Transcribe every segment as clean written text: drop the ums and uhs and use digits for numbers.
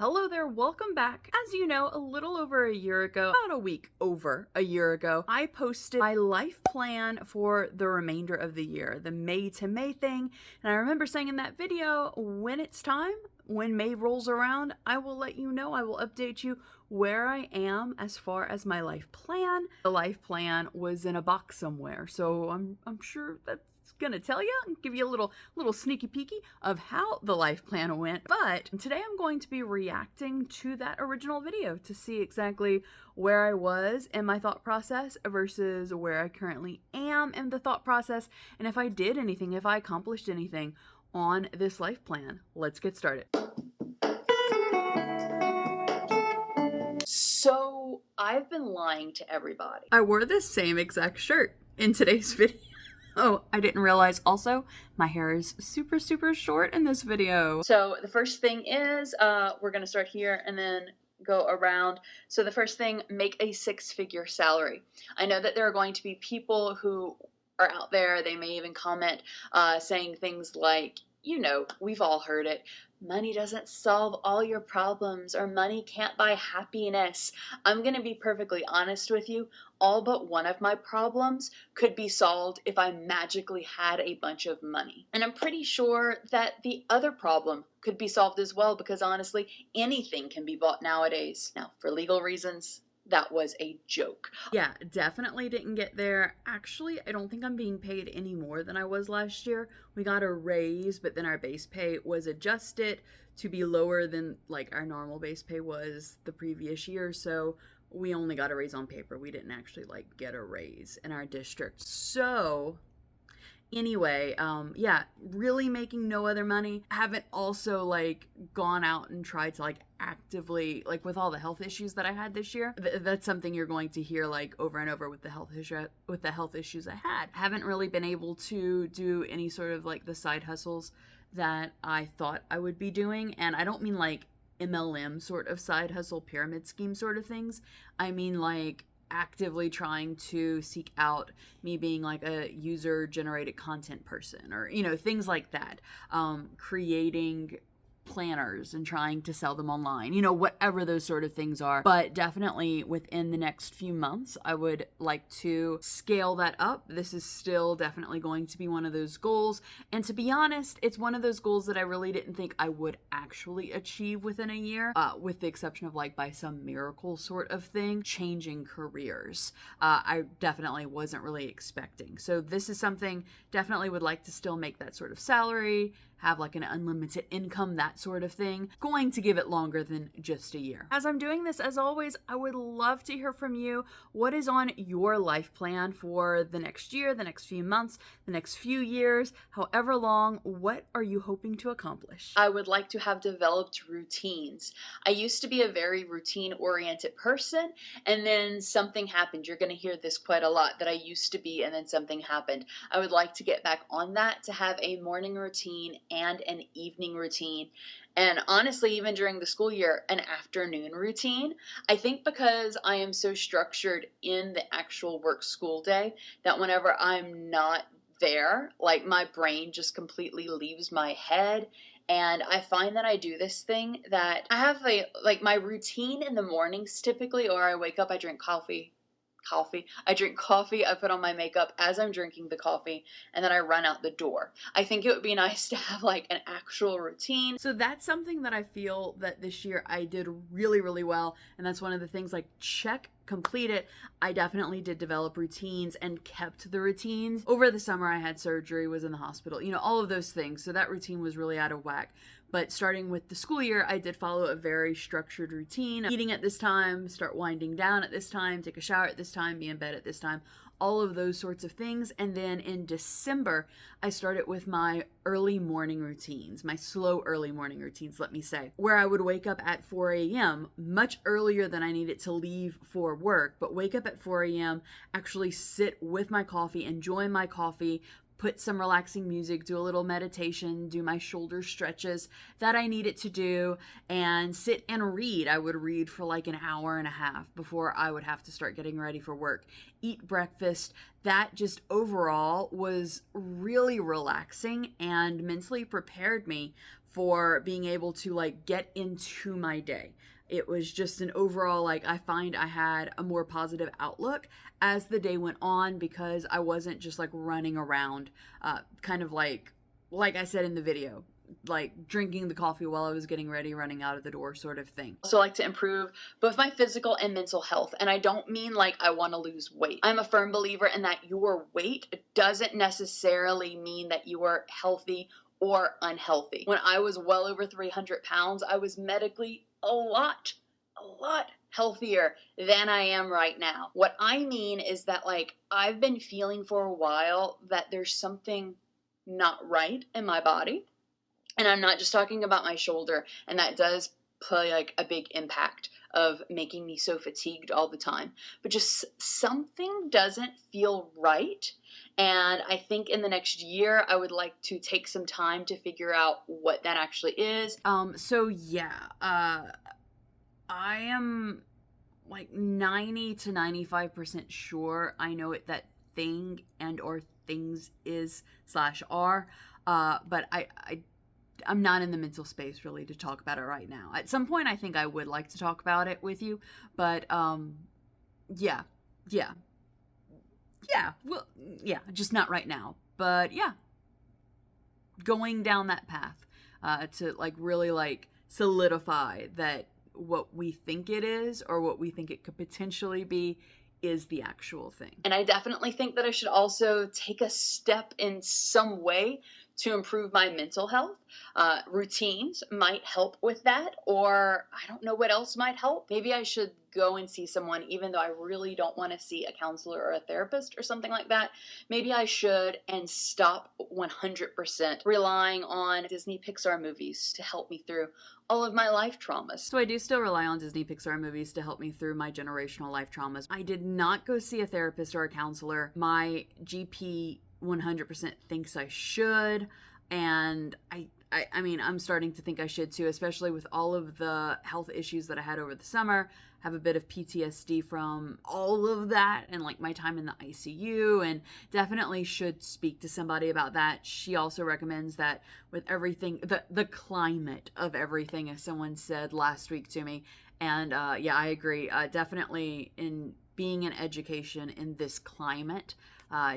Hello there, welcome back. As you know, a little over a year ago, about a week over a year ago, I posted my life plan for the remainder of the year, the May to May thing. And I remember saying in that video, when it's time, when May rolls around, I will let you know, I will update you where I am as far as my life plan. The life plan was in a box somewhere, so I'm sure that's gonna tell you and give you a little sneaky peeky of how the life plan went. But today I'm going to be reacting to that original video to see exactly where I was in my thought process versus where I currently am in the thought process, and if I did anything, if I accomplished anything on this life plan. Let's get started. So I've been lying to everybody. I wore this same exact shirt in today's video. Oh, I didn't realize also my hair is super short in this video. So the first thing is we're gonna start here and then go around. So the first thing, make a 6-figure salary. I know that there are going to be people who are out there, they may even comment saying things like, you know, we've all heard it, money doesn't solve all your problems, or money can't buy happiness. I'm gonna be perfectly honest with you, all but one of my problems could be solved if I magically had a bunch of money. And I'm pretty sure that the other problem could be solved as well, because honestly, anything can be bought nowadays. Now, for legal reasons, that was a joke. Yeah, definitely didn't get there. Actually, I don't think I'm being paid any more than I was last year. We got a raise, but then our base pay was adjusted to be lower than like our normal base pay was the previous year. So we only got a raise on paper. We didn't actually like get a raise in our district. So anyway, yeah, really making no other money. Haven't also like gone out and tried to like actively, like with all the health issues that I had this year, that's something you're going to hear like over and over with the health issues I had. Haven't really been able to do any sort of like the side hustles that I thought I would be doing. And I don't mean like MLM sort of side hustle pyramid scheme sort of things. I mean like actively trying to seek out me being like a user generated content person, or you know, things like that, creating planners and trying to sell them online, you know, whatever those sort of things are. But definitely within the next few months, I would like to scale that up. This is still definitely going to be one of those goals. And to be honest, it's one of those goals that I really didn't think I would actually achieve within a year, with the exception of like by some miracle sort of thing, changing careers. I definitely wasn't really expecting. So this is something definitely would like to still make that sort of salary, have like an unlimited income, that sort of thing. Going to give it longer than just a year. As I'm doing this, as always, I would love to hear from you. What is on your life plan for the next year, the next few months, the next few years, however long? What are you hoping to accomplish? I would like to have developed routines. I used to be a very routine-oriented person, and then something happened. You're gonna hear this quite a lot, that I used to be, and then something happened. I would like to get back on that, to have a morning routine and an evening routine, and honestly even during the school year, an afternoon routine. I think because I am so structured in the actual work school day that whenever I'm not there, like my brain just completely leaves my head. And I find that I do this thing that I have like my routine in the mornings typically, or I wake up, I drink coffee. I drink coffee, I put on my makeup as I'm drinking the coffee, and then I run out the door. I think it would be nice to have like an actual routine. So that's something that I feel that this year I did really well, and that's one of the things, like, check, complete it. I definitely did develop routines and kept the routines. Over the summer I had surgery, was in the hospital, you know, all of those things. So that routine was really out of whack. But starting with the school year, I did follow a very structured routine. Eating at this time, start winding down at this time, take a shower at this time, be in bed at this time, all of those sorts of things. And then in December, I started with my early morning routines, my slow early morning routines, let me say, where I would wake up at 4 a.m., much earlier than I needed to leave for work, but wake up at 4 a.m., actually sit with my coffee, enjoy my coffee, put some relaxing music, do a little meditation, do my shoulder stretches that I needed to do, and sit and read. I would read for like an hour and a half before I would have to start getting ready for work. Eat breakfast. That just overall was really relaxing and mentally prepared me for being able to like get into my day. It was just an overall, like, I find I had a more positive outlook as the day went on because I wasn't just like running around, kind of like I said in the video, like drinking the coffee while I was getting ready, running out of the door sort of thing. Also like to improve both my physical and mental health. And I don't mean like I want to lose weight. I'm a firm believer in that your weight doesn't necessarily mean that you are healthy or unhealthy. When I was well over 300 pounds, I was medically a lot healthier than I am right now. What I mean is that like I've been feeling for a while that there's something not right in my body. And I'm not just talking about my shoulder, and that does play like a big impact of making me so fatigued all the time. But just something doesn't feel right. And I think in the next year, I would like to take some time to figure out what that actually is. I am like 90 to 95% sure I know what that thing and or things is / are. But I'm not in the mental space really to talk about it right now. At some point, I think I would like to talk about it with you, but yeah, just not right now. But yeah, going down that path to like really like solidify that what we think it is or what we think it could potentially be is the actual thing. And I definitely think that I should also take a step in some way to improve my mental health. Routines might help with that, or I don't know what else might help. Maybe I should go and see someone, even though I really don't want to see a counselor or a therapist or something like that. Maybe I should, and stop 100% relying on Disney Pixar movies to help me through all of my life traumas. So I do still rely on Disney Pixar movies to help me through my generational life traumas. I did not go see a therapist or a counselor. My GP 100% thinks I should, and I mean, I'm starting to think I should too, especially with all of the health issues that I had over the summer. I have a bit of PTSD from all of that and like my time in the ICU, and definitely should speak to somebody about that. She also recommends that with everything, the climate of everything, as someone said last week to me. And yeah, I agree. Definitely in being in education in this climate,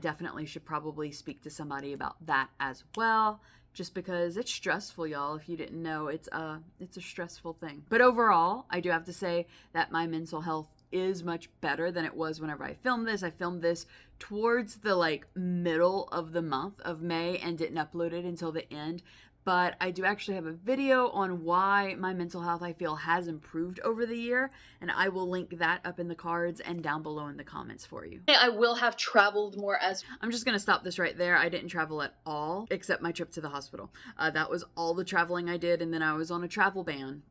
definitely should probably speak to somebody about that as well, just because it's stressful, y'all. If you didn't know, it's a stressful thing. But overall, I do have to say that my mental health is much better than it was whenever I filmed this. I filmed this towards the like middle of the month of May and didn't upload it until the end. But I do actually have a video on why my mental health, I feel, has improved over the year, and I will link that up in the cards and down below in the comments for you. I will have traveled more as... I'm just going to stop this right there. I didn't travel at all, except my trip to the hospital. That was all the traveling I did, and then I was on a travel ban,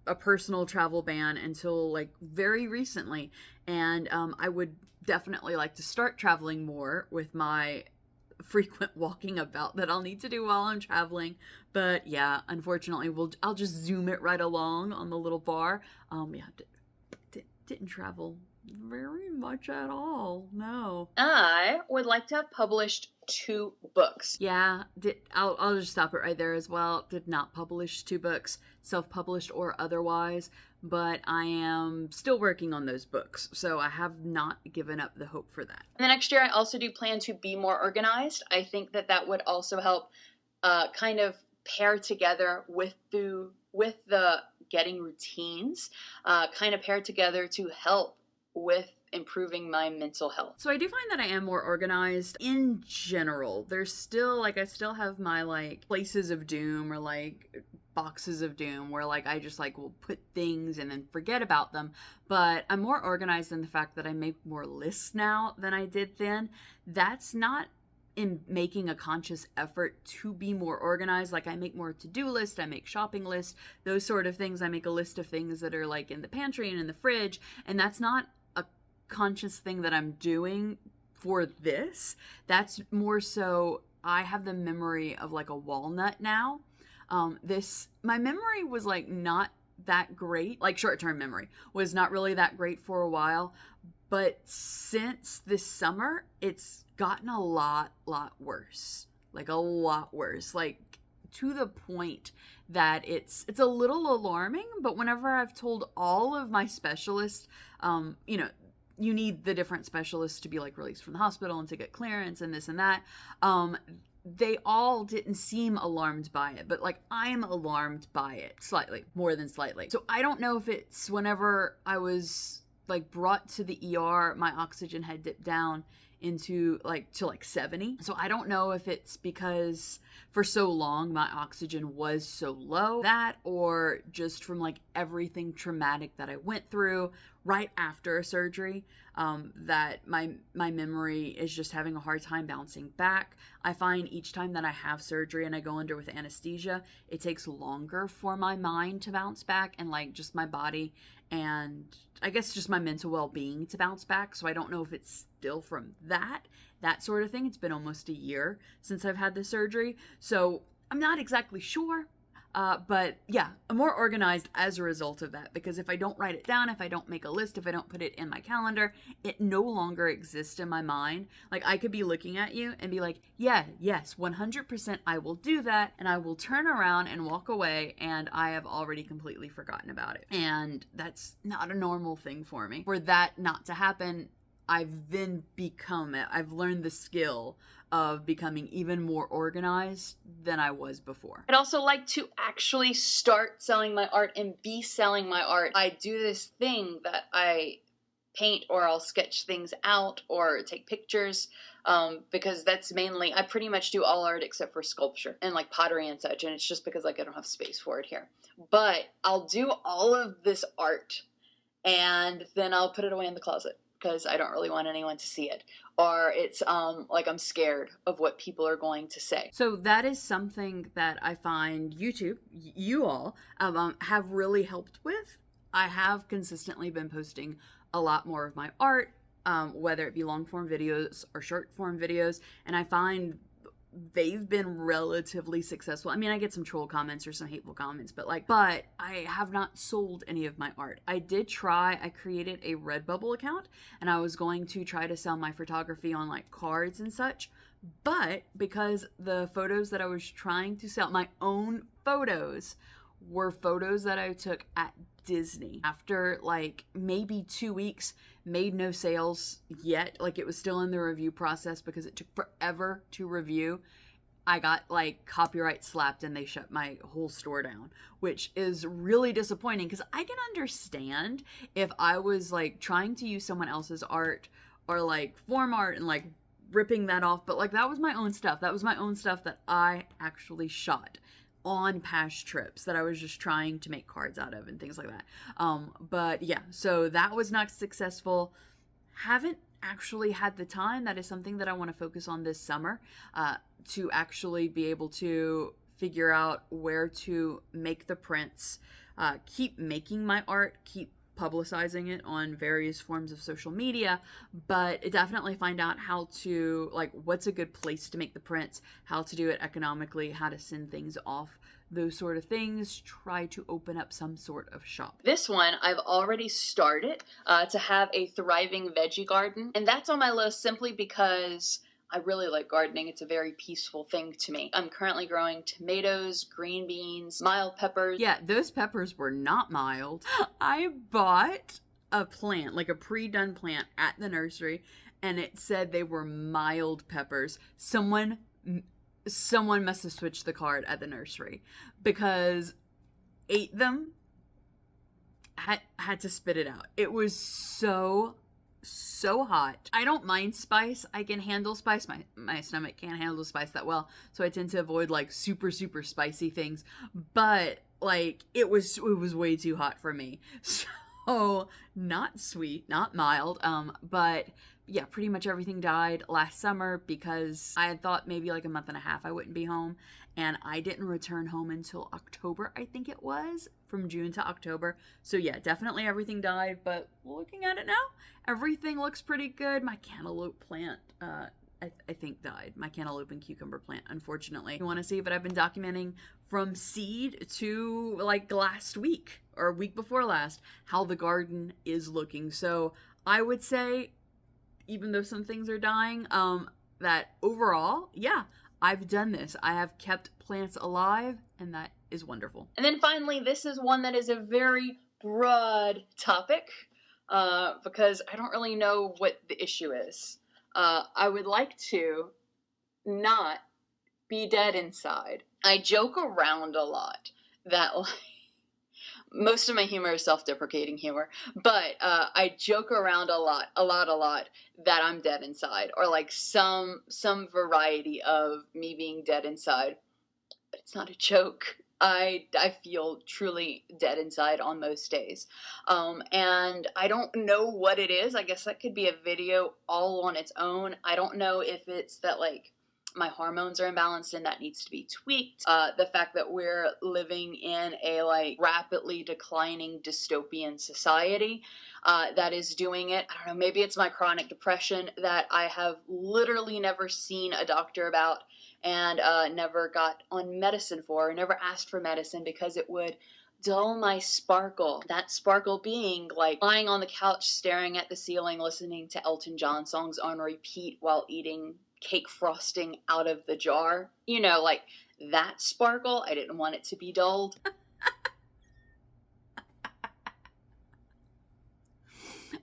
a personal travel ban until like very recently, and I would definitely like to start traveling more with my frequent walking about that I'll need to do while I'm traveling. But yeah, unfortunately, I'll just zoom it right along on the little bar. Yeah, didn't travel very much at all. No. I would like to have published 2 books. Yeah, I'll just stop it right there as well. Did not publish 2 books, self-published or otherwise, but I am still working on those books, so I have not given up the hope for that. And the next year, I also do plan to be more organized. I think that that would also help kind of pair together with the getting routines, kind of pair together to help with improving my mental health. So I do find that I am more organized in general. There's still like, I still have my like places of doom or like boxes of doom where like I just like will put things and then forget about them. But I'm more organized in the fact that I make more lists now than I did then. That's not in making a conscious effort to be more organized. Like I make more to-do lists, I make shopping lists, those sort of things. I make a list of things that are like in the pantry and in the fridge, and that's not a conscious thing that I'm doing for this. That's more so I have the memory of like a walnut now. My memory was like not that great, like short-term memory was not really that great for a while, but since this summer, it's gotten a lot worse, like a lot worse, like to the point that it's a little alarming. But whenever I've told all of my specialists, you know, you need the different specialists to be like released from the hospital and to get clearance and this and that. They all didn't seem alarmed by it, but like I'm alarmed by it slightly, more than slightly. So I don't know if it's whenever I was like brought to the ER, my oxygen had dipped down into to 70. So I don't know if it's because for so long my oxygen was so low, that, or just from like everything traumatic that I went through right after a surgery, that my memory is just having a hard time bouncing back. I find each time that I have surgery and I go under with anesthesia, it takes longer for my mind to bounce back, and like just my body and I guess just my mental well-being to bounce back. So I don't know if it's still from that sort of thing. It's been almost a year since I've had the surgery, so I'm not exactly sure. But yeah, I'm more organized as a result of that, because if I don't write it down, if I don't make a list, if I don't put it in my calendar, it no longer exists in my mind. Like I could be looking at you and be like, yeah, yes, 100% I will do that. And I will turn around and walk away and I have already completely forgotten about it. And that's not a normal thing for me. For that not to happen, I've learned the skill of becoming even more organized than I was before. I'd also like to actually start selling my art and be selling my art. I do this thing that I paint, or I'll sketch things out or take pictures, because that's mainly, I pretty much do all art except for sculpture and like pottery and such, and it's just because like I don't have space for it here. But I'll do all of this art and then I'll put it away in the closet, because I don't really want anyone to see it. Or it's like I'm scared of what people are going to say. So that is something that I find YouTube, you all, have really helped with. I have consistently been posting a lot more of my art, whether it be long form videos or short form videos, and I find they've been relatively successful. I mean, I get some troll comments or some hateful comments, but I have not sold any of my art. I created a Redbubble account and I was going to try to sell my photography on like cards and such, but because the photos that I was trying to sell, my own photos, were photos that I took at Disney. After like maybe 2 weeks, made no sales yet. Like it was still in the review process because it took forever to review. I got like copyright slapped and they shut my whole store down, which is really disappointing, because I can understand if I was like trying to use someone else's art or like form art and like ripping that off, but like that was my own stuff. That was my own stuff that I actually shot on past trips that I was just trying to make cards out of and things like that. But yeah, so that was not successful. Haven't actually had the time. That is something that I want to focus on this summer, to actually be able to figure out where to make the prints, keep making my art, keep publicizing it on various forms of social media, but definitely find out how to, like, what's a good place to make the prints, how to do it economically, how to send things off, those sort of things. Try to open up some sort of shop. This one I've already started to have a thriving veggie garden, and that's on my list simply because I really like gardening. It's a very peaceful thing to me. I'm currently growing tomatoes, green beans, mild peppers. Yeah, those peppers were not mild. I bought a plant, like a pre-done plant at the nursery, and it said they were mild peppers. Someone must have switched the card at the nursery, because ate them, had to spit it out. It was so hot. I don't mind spice. I can handle spice. My stomach can't handle spice that well, so I tend to avoid like super spicy things, but like it was way too hot for me. So not sweet, not mild, but yeah, pretty much everything died last summer because I had thought maybe like a month and a half I wouldn't be home, and I didn't return home until October, I think it was, from June to October. So yeah, definitely everything died, but looking at it now, everything looks pretty good. My cantaloupe plant I think died. My cantaloupe and cucumber plant, unfortunately. You want to see, but I've been documenting from seed to like last week or week before last how the garden is looking. So I would say, even though some things are dying, that overall, yeah, I've done this. I have kept plants alive, and that is wonderful. And then finally, this is one that is a very broad topic, because I don't really know what the issue is. I would like to not be dead inside. I joke around a lot that, like, most of my humor is self-deprecating humor, but I joke around a lot that I'm dead inside, or like some variety of me being dead inside. But it's not a joke. I feel truly dead inside on most days. And I don't know what it is. I guess that could be a video all on its own. I don't know if it's that, like, my hormones are imbalanced and that needs to be tweaked. The fact that we're living in a, like, rapidly declining dystopian society that is doing it. I don't know, maybe it's my chronic depression that I have literally never seen a doctor about, and never got on medicine for, or never asked for medicine because it would dull my sparkle. That sparkle being like lying on the couch staring at the ceiling listening to Elton John songs on repeat while eating cake frosting out of the jar. You know, like that sparkle. I didn't want it to be dulled.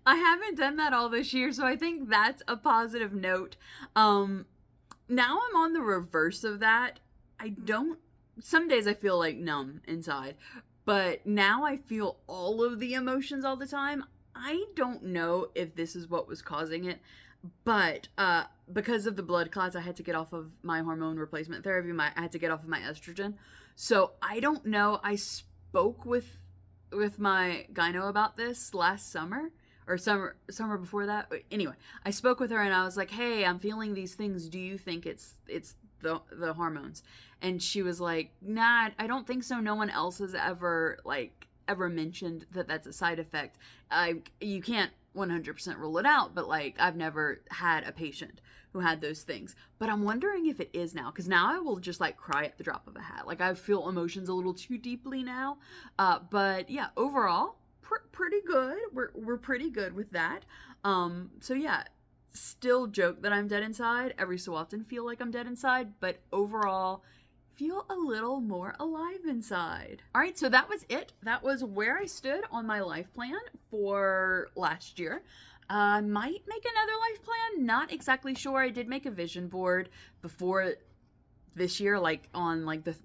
I haven't done that all this year, so I think that's a positive note. Now I'm on the reverse of that. Some days I feel like numb inside, but now I feel all of the emotions all the time. I don't know if this is what was causing it, but because of the blood clots, I had to get off of my hormone replacement therapy. I had to get off of my estrogen. So I don't know. I spoke with my gyno about this last summer. Or summer before that. Anyway, I spoke with her and I was like, hey, I'm feeling these things. Do you think it's the hormones? And she was like, nah, I don't think so. No one else has ever mentioned that that's a side effect. You can't 100% rule it out, but like I've never had a patient who had those things. But I'm wondering if it is now, because now I will just like cry at the drop of a hat. Like I feel emotions a little too deeply now. But yeah, overall, pretty good. We're pretty good with that. So yeah, still joke that I'm dead inside. Every so often feel like I'm dead inside, but overall feel a little more alive inside. All right, so that was it. That was where I stood on my life plan for last year. I might make another life plan. Not exactly sure. I did make a vision board before this year, like on like the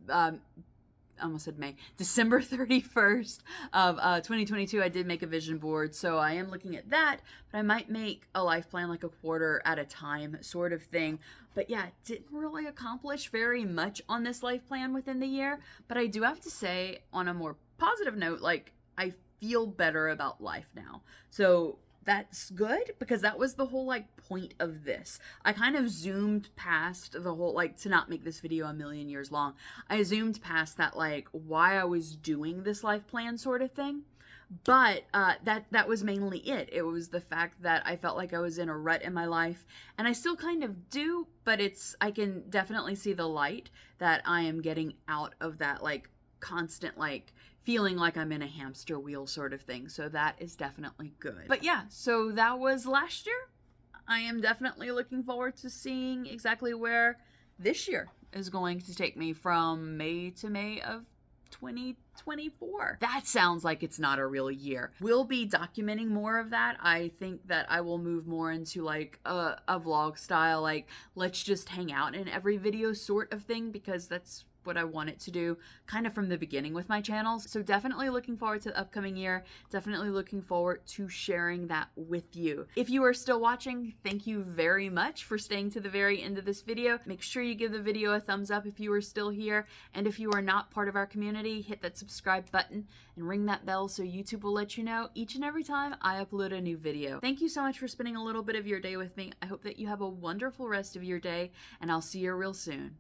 I almost said May, December 31st of 2022, I did make a vision board, so I am looking at that, but I might make a life plan like a quarter at a time sort of thing. But yeah, didn't really accomplish very much on this life plan within the year, but I do have to say, on a more positive note, like, I feel better about life now. So that's good, because that was the whole like point of this. I kind of zoomed past the whole, like, to not make this video a million years long, I zoomed past that, like, why I was doing this life plan sort of thing. But that was mainly it. It was the fact that I felt like I was in a rut in my life, and I still kind of do, but I can definitely see the light that I am getting out of that, like, constant, like, feeling like I'm in a hamster wheel sort of thing. So that is definitely good. But yeah, so that was last year. I am definitely looking forward to seeing exactly where this year is going to take me from May to May of 2024. That sounds like it's not a real year. We'll be documenting more of that. I think that I will move more into like a vlog style, like let's just hang out in every video sort of thing, because that's what I want it to do kind of from the beginning with my channels. So definitely looking forward to the upcoming year. Definitely looking forward to sharing that with you. If you are still watching, thank you very much for staying to the very end of this video. Make sure you give the video a thumbs up if you are still here. And if you are not part of our community, hit that subscribe button and ring that bell so YouTube will let you know each and every time I upload a new video. Thank you so much for spending a little bit of your day with me. I hope that you have a wonderful rest of your day, and I'll see you real soon.